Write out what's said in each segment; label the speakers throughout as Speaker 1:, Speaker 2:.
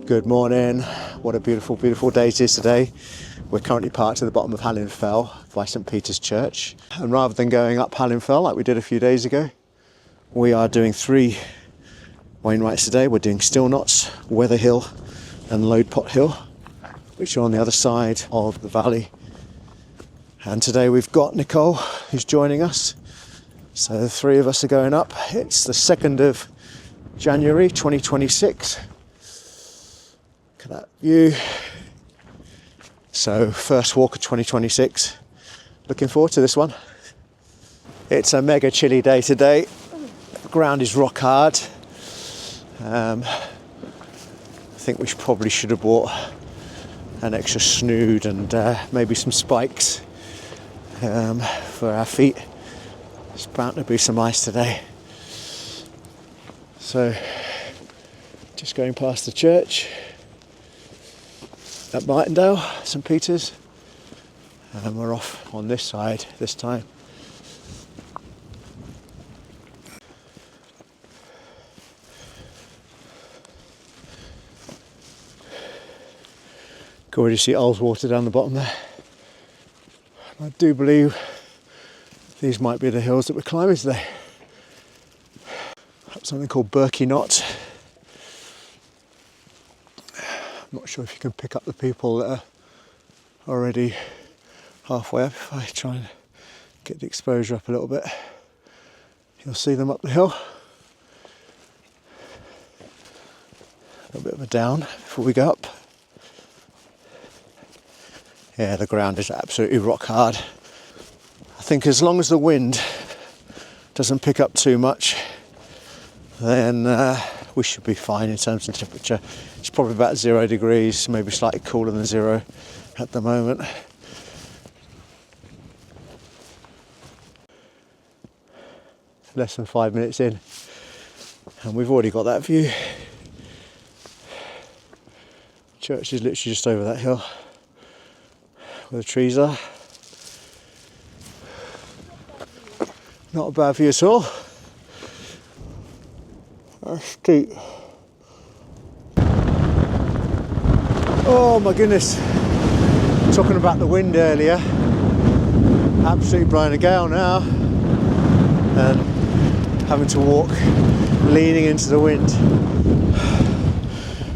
Speaker 1: Good morning. What a beautiful, beautiful day it is today. We're currently parked at the bottom of Hallin Fell by St Peter's Church. And rather than going up Hallin Fell like we did a few days ago, we are doing 3 Wainwrights today. We're doing Still Knots, Wether Hill and Loadpot Hill, which are on the other side of the valley. And today we've got Nicole who's joining us. So the 3 of us are going up. It's the 2nd of January 2026. Look at that view. So first walk of 2026. Looking forward to this one. It's a mega chilly day today. The ground is rock hard. I think we probably should have bought an extra snood and maybe some spikes for our feet. It's bound to be some ice today. So just going past the church at Martindale, St Peter's, and we're off on this side this time. Can already see Ullswater down the bottom there. I do believe these might be the hills that we're climbing today. Up something called Birkie Knot. I'm not sure if you can pick up the people that are already halfway up. If I try and get the exposure up a little bit, you'll see them up the hill. A bit of a down before we go up. Yeah, the ground is absolutely rock hard. I think as long as the wind doesn't pick up too much, then we should be fine in terms of temperature. It's probably about 0 degrees, maybe slightly cooler than 0 at the moment. Less than 5 minutes in, and we've already got that view. Church is literally just over that hill where the trees are. Not a bad view at all. That's steep. Oh my goodness. Talking about the wind earlier. Absolutely blowing a gale now. And having to walk leaning into the wind.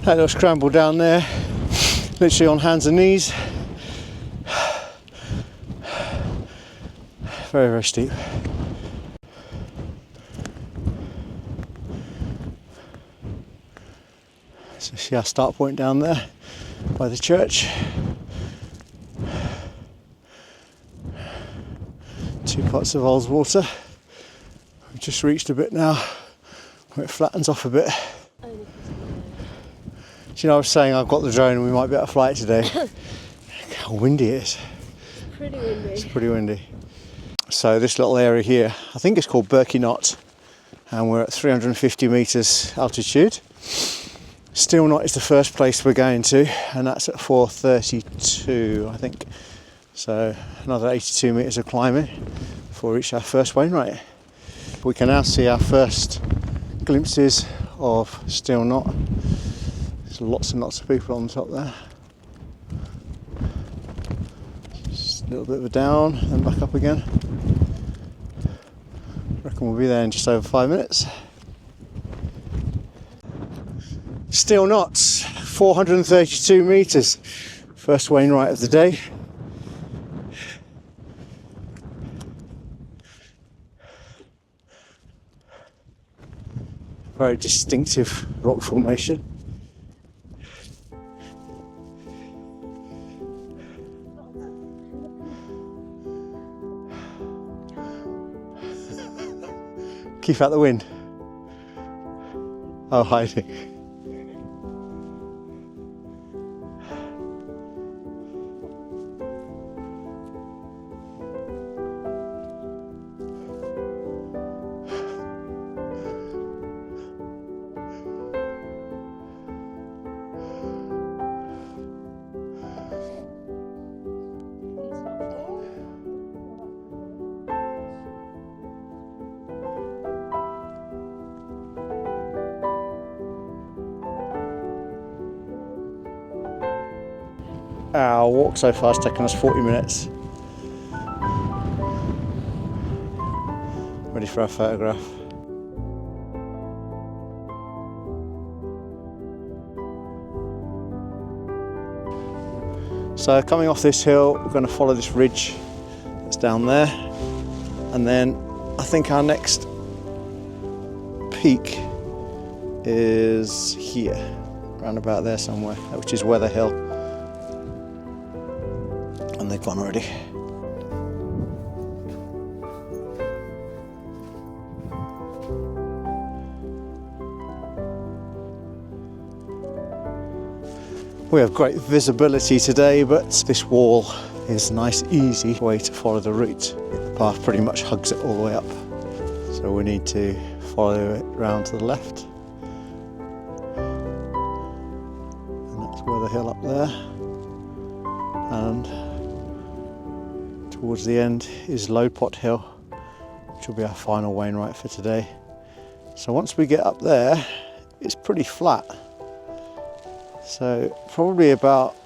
Speaker 1: That little scramble down there. Literally on hands and knees. Very, very steep. So see our start point down there by the church. 2 pots of Ullswater. We've just reached a bit now where it flattens off a bit. Do you know, I was saying I've got the drone and we might be able to fly it today. How windy it is.
Speaker 2: It's pretty windy.
Speaker 1: It's pretty windy. So this little area here, I think it's called Birkie Knot, and we're at 350 metres altitude. Still Knot is the first place we're going to, and that's at 432, I think. So another 82 metres of climbing before we reach our first Wainwright. We can now see our first glimpses of Still Knot. There's lots and lots of people on the top there. Just a little bit of a down, then back up again. I reckon we'll be there in just over 5 minutes. Still Knots, 432 metres. First Wainwright of the day. Very distinctive rock formation. Keep out the wind. Oh, hiding. Our walk so far has taken us 40 minutes. Ready for our photograph. So coming off this hill, we're going to follow this ridge that's down there, and then I think our next peak is here, around about there somewhere, which is Wether Hill. And they've gone already. We have great visibility today, but this wall is a nice, easy way to follow the route. The path pretty much hugs it all the way up. So we need to follow it round to the left. And that's Wether Hill up there. And towards the end is Loadpot Hill, which will be our final Wainwright for today. So once we get up there, it's pretty flat. So probably about,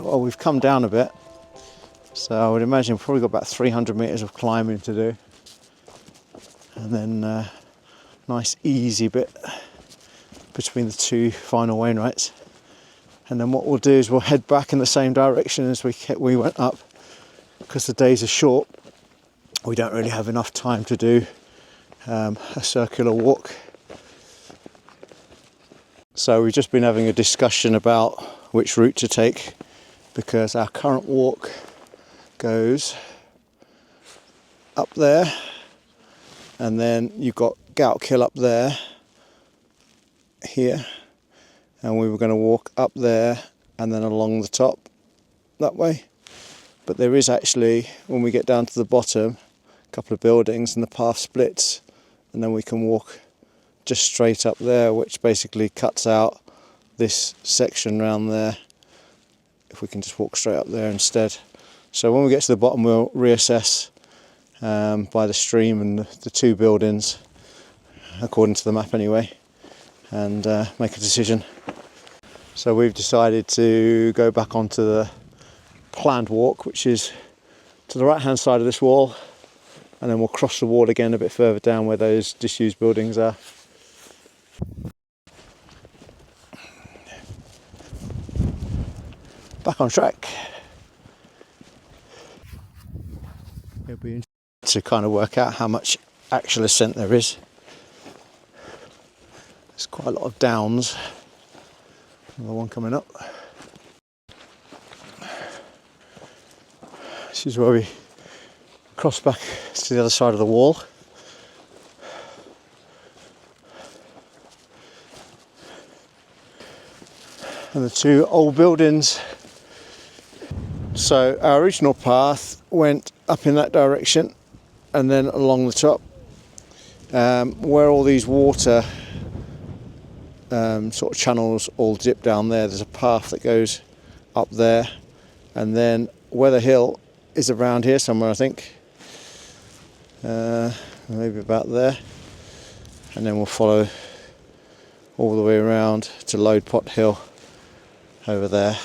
Speaker 1: well, we've come down a bit. So I would imagine we've probably got about 300 meters of climbing to do. And then nice easy bit between the two final Wainwrights. And then what we'll do is we'll head back in the same direction as we went up, because the days are short. We don't really have enough time to do a circular walk. So we've just been having a discussion about which route to take, because our current walk goes up there, and then you've got Gout Hill up there, here, and we were going to walk up there and then along the top that way. But there is actually, when we get down to the bottom, a couple of buildings and the path splits, and then we can walk just straight up there, which basically cuts out this section around there, if we can just walk straight up there instead. So when we get to the bottom, we'll reassess by the stream and the two buildings, according to the map anyway, and make a decision. So we've decided to go back onto the planned walk, which is to the right hand side of this wall, and then we'll cross the wall again a bit further down where those disused buildings are. Back on track. It'll be interesting to kind of work out how much actual ascent there is. There's quite a lot of downs. Another one coming up. This is where we cross back to the other side of the wall. And the two old buildings. So our original path went up in that direction and then along the top. Where all these water sort of channels all dip down there's a path that goes up there, and then Wether Hill is around here somewhere, I think. Maybe about there. And then we'll follow all the way around to Loadpot Hill over there.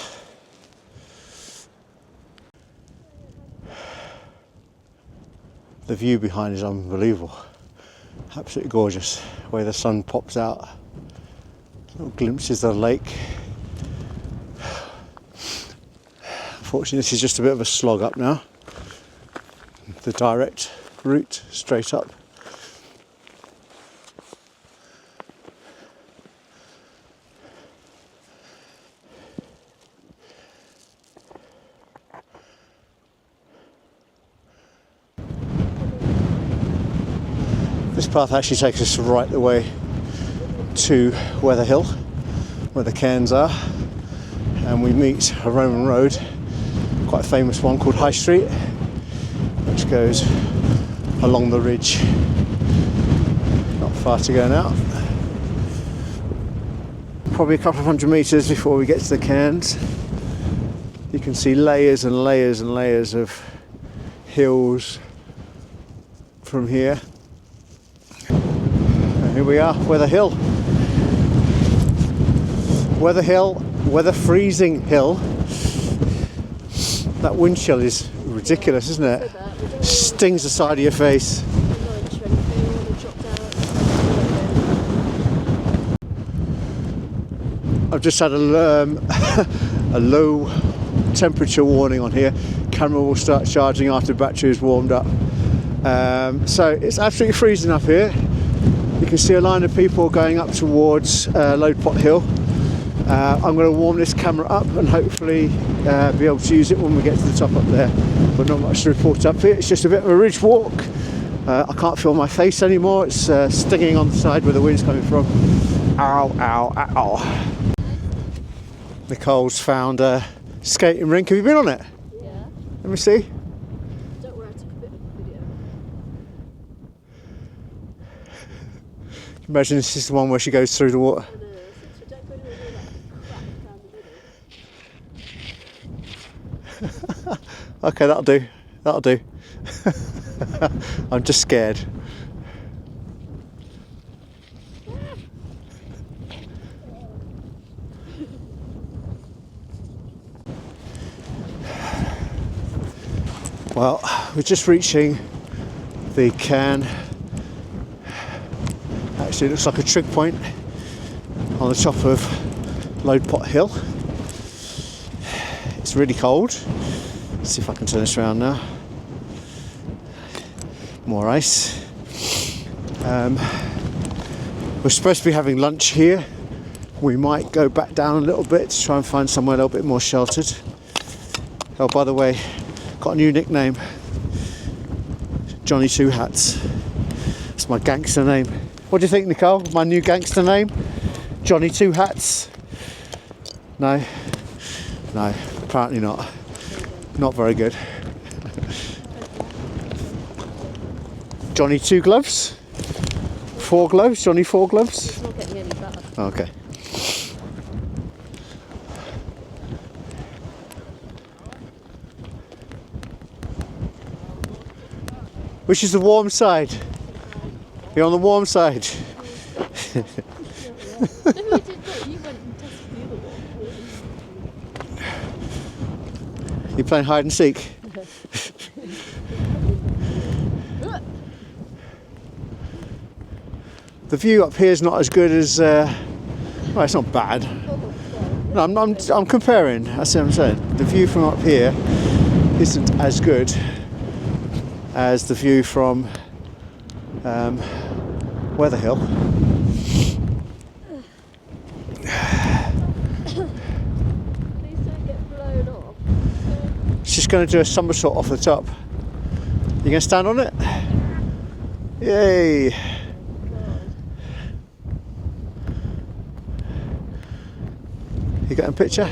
Speaker 1: The view behind is unbelievable. Absolutely gorgeous. Where the sun pops out. Little glimpses of the lake. Unfortunately, this is just a bit of a slog up now. The direct route straight up. This path actually takes us right the way to Wether Hill, where the cairns are, and we meet a Roman road, quite a famous one called High Street, which goes along the ridge. Not far to go now. Probably a couple of 100 metres before we get to the cairns. You can see layers and layers and layers of hills from here. And here we are, Wether Hill. Wether Hill, Weather Freezing Hill. That wind chill is ridiculous, isn't it? Stings the side of your face. I've just had a low temperature warning on here. Camera will start charging after the battery is warmed up. So it's absolutely freezing up here. You can see a line of people going up towards Loadpot Hill. I'm going to warm this camera up and hopefully be able to use it when we get to the top up there. But not much to report up here. It's just a bit of a ridge walk. I can't feel my face anymore. It's stinging on the side where the wind's coming from. Ow, ow, ow. Nicole's found a skating rink. Have you been on it?
Speaker 2: Yeah.
Speaker 1: Let me see.
Speaker 2: Don't worry, I took a bit of a video.
Speaker 1: Imagine this is the one where she goes through the water.
Speaker 2: So don't go anywhere near that crap down the middle.
Speaker 1: Okay, that'll do. That'll do. I'm just scared. Well, we're just reaching the cairn. Actually, it looks like a trig point on the top of Loadpot Hill. It's really cold. Let's see if I can turn this around now. More ice. We're supposed to be having lunch here. We might go back down a little bit to try and find somewhere a little bit more sheltered. Oh, by the way, got a new nickname. Johnny Two Hats. It's my gangster name. What do you think, Nicole? My new gangster name? Johnny Two Hats? No? No, apparently not. Not very good. Johnny Two Gloves? Four Gloves? Johnny Four Gloves?
Speaker 2: It's not getting any better.
Speaker 1: Okay. Which is the warm side? You're on the warm side.
Speaker 2: No, you did not. You went and tested the other one.
Speaker 1: You playing hide and seek? The view up here is not as good as. Well, it's not bad. No, I'm comparing. That's what I'm saying. The view from up here isn't as good as the view from Wether Hill.
Speaker 2: Please don't get blown off.
Speaker 1: She's going to do a somersault off the top. You going to stand on it? Yay! You got a picture?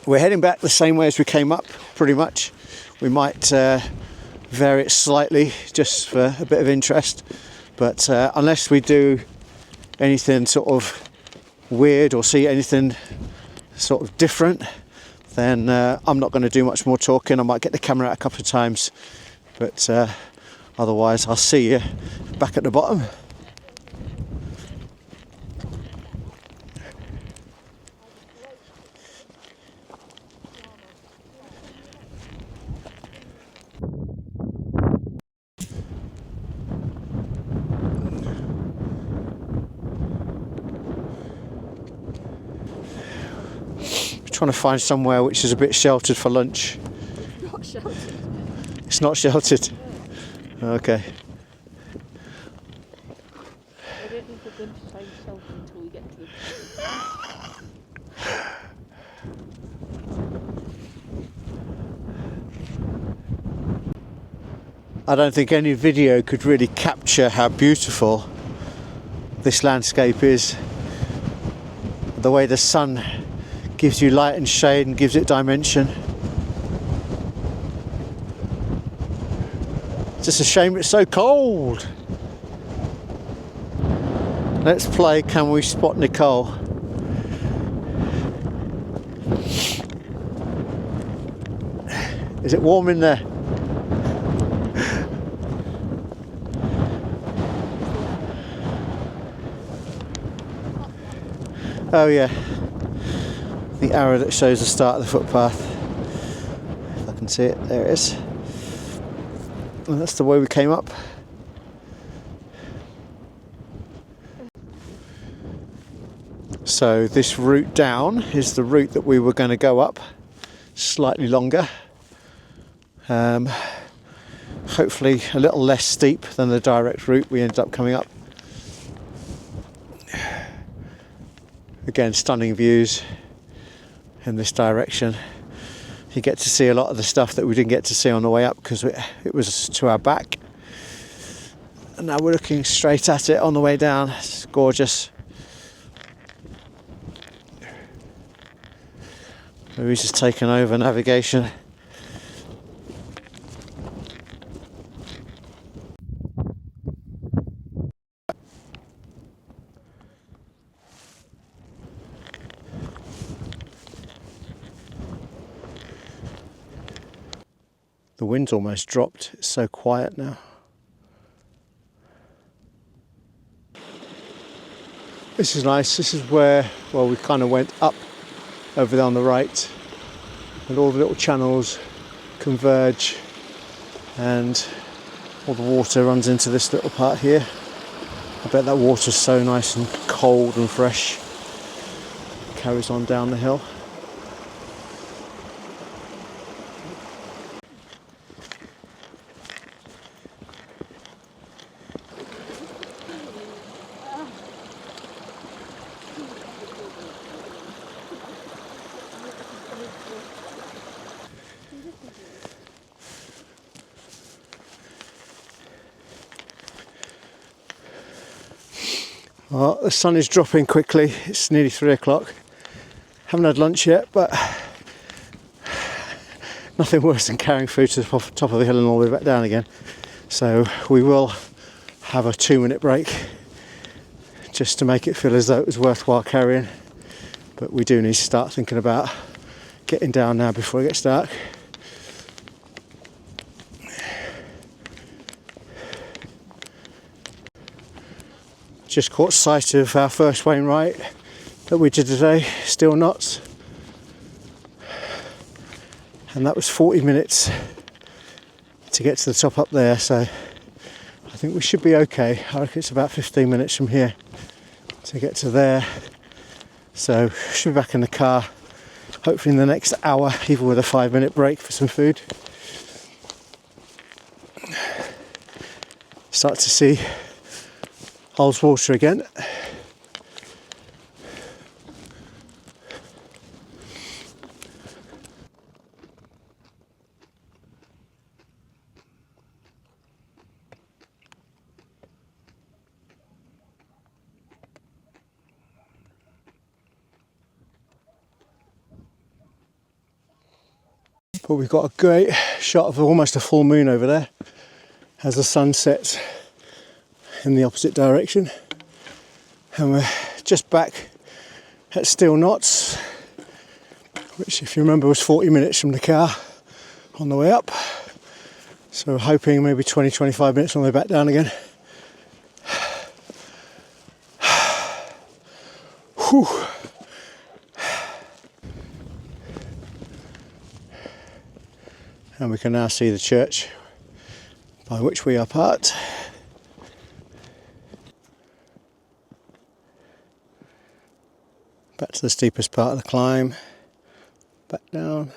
Speaker 1: We're heading back the same way as we came up, pretty much. We might vary it slightly just for a bit of interest, but unless we do anything sort of weird or see anything sort of different, then I'm not going to do much more talking. I might get the camera out a couple of times, but otherwise I'll see you back at the bottom. Trying to find somewhere which is a bit sheltered for lunch.
Speaker 2: Not sheltered.
Speaker 1: It's not sheltered. Okay.
Speaker 2: I don't think we're going to find shelter until we get to the
Speaker 1: I don't think any video could really capture how beautiful this landscape is. The way the sun gives you light and shade and gives it dimension. It's just a shame it's so cold. Let's play Can We Spot Nicole? Is it warm in there? Oh yeah, the arrow that shows the start of the footpath. If I can see it, there it is. And that's the way we came up. So this route down is the route that we were going to go up, slightly longer. Hopefully a little less steep than the direct route we ended up coming up. Again, stunning views in this direction. You get to see a lot of the stuff that we didn't get to see on the way up because it was to our back. And now we're looking straight at it on the way down. It's gorgeous. We've just taken over navigation. The wind's almost dropped, it's so quiet now. This is nice, this is where, well, we kind of went up over there on the right, and all the little channels converge and all the water runs into this little part here. I bet that water's so nice and cold and fresh. Carries on down the hill. Well, the sun is dropping quickly. It's nearly 3 o'clock. Haven't had lunch yet, but nothing worse than carrying food to the top of the hill and all the way back down again. So we will have a 2-minute break just to make it feel as though it was worthwhile carrying. But we do need to start thinking about getting down now before it gets dark. Just caught sight of our first Wainwright that we did today, still knots. And that was 40 minutes to get to the top up there, so I think we should be okay. I reckon it's about 15 minutes from here to get to there. So should be back in the car, hopefully in the next hour, even with a 5-minute break for some food. Start to see Hull's water again. But we've got a great shot of almost a full moon over there as the sun sets in the opposite direction, and we're just back at still knots, which, if you remember, was 40 minutes from the car on the way up, so we're hoping maybe 20-25 minutes on the way back down again. Whew. And we can now see the church by which we are part. Back to the steepest part of the climb, back down.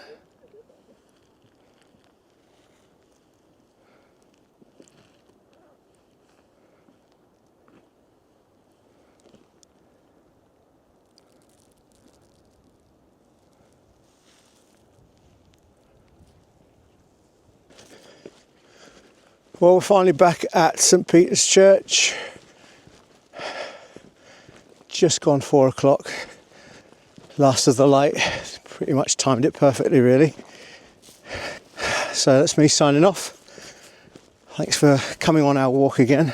Speaker 1: Well, we're finally back at St. Peter's Church. Just gone 4 o'clock. Last of the light, pretty much timed it perfectly, really. So that's me signing off. Thanks for coming on our walk again,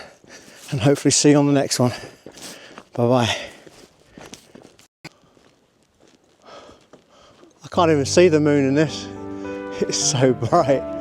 Speaker 1: and hopefully see you on the next one. Bye bye. I can't even see the moon in this. It's so bright.